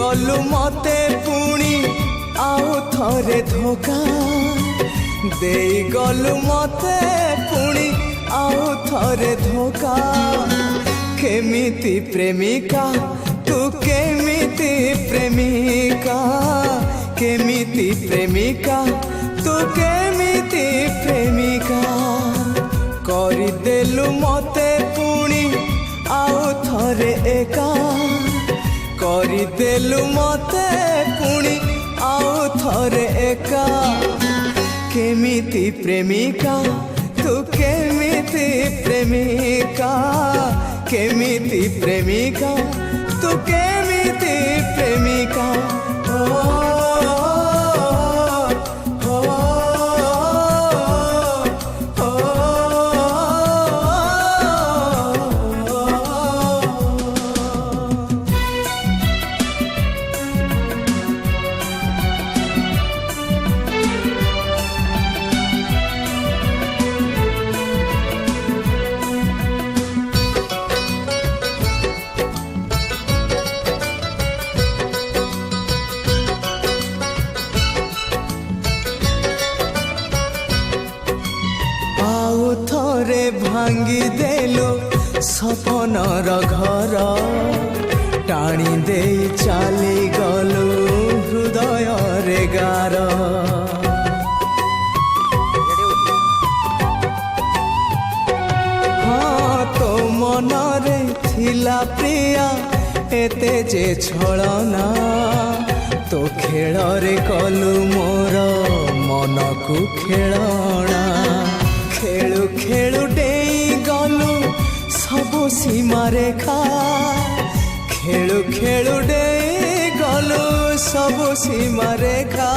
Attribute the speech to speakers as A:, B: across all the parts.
A: गलु मते पुणी आउ थरे धोखा दे गलु मते पुणी आउ थरे धोखा केमिति प्रेमिका तू केमिति प्रेमिका केमिति प्रेमिका तू केमिति प्रेमिका करदेलु मते पुणी आउ थरे एका करदेलु मते पुणी आउ थरे एका केमिति प्रेमिका तू केमिति प्रेमिका केमिति प्रेमिका तू केमिति प्रेमिका थरे भांगी देलु सपनर घर टाणी दे चली गलु हृदय रे गार हाँ तो मनरे थिला प्रिया एते जे छलना तो खेल रे कलु मोर मन को खेलना खेलु खेलु डेई गलु सबु सीमा रेखा खेलु खेलु डेई गलु सबु सीमा रेखा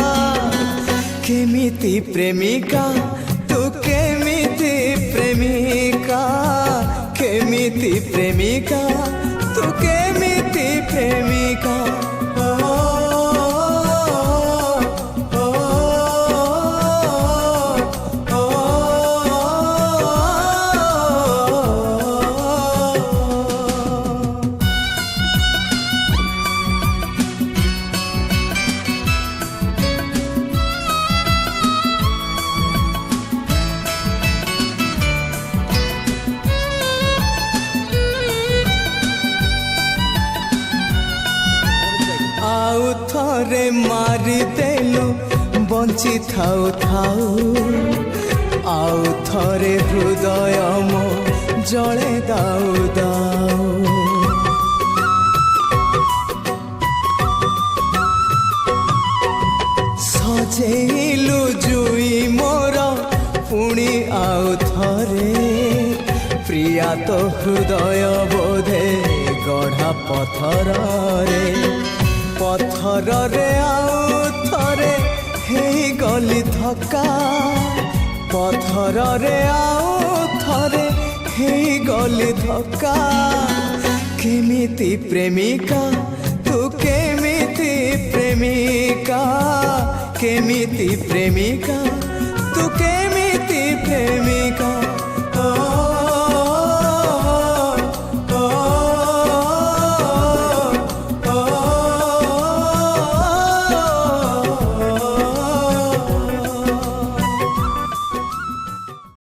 A: केमिति प्रेमिका तू केमिति प्रेमिका केमिति प्रेमिका तू केमिति प्रेमिका आउ थरे मारी देलु बंची थाउ थाउ आउ थरे हृदय मो जले दाउ दाउ सजेलु जुई मोर पुणी आउ थरे प्रिया तो हृदय बोधे गढ़ा पथर रे पथर रे आउ थरे हे गली धक्का पथर रे आउ थरे हे गली धक्का केमिति प्रेमिका तू केमिति प्रेमिका केमिति प्रेमिका तू केमिति प्रेमिका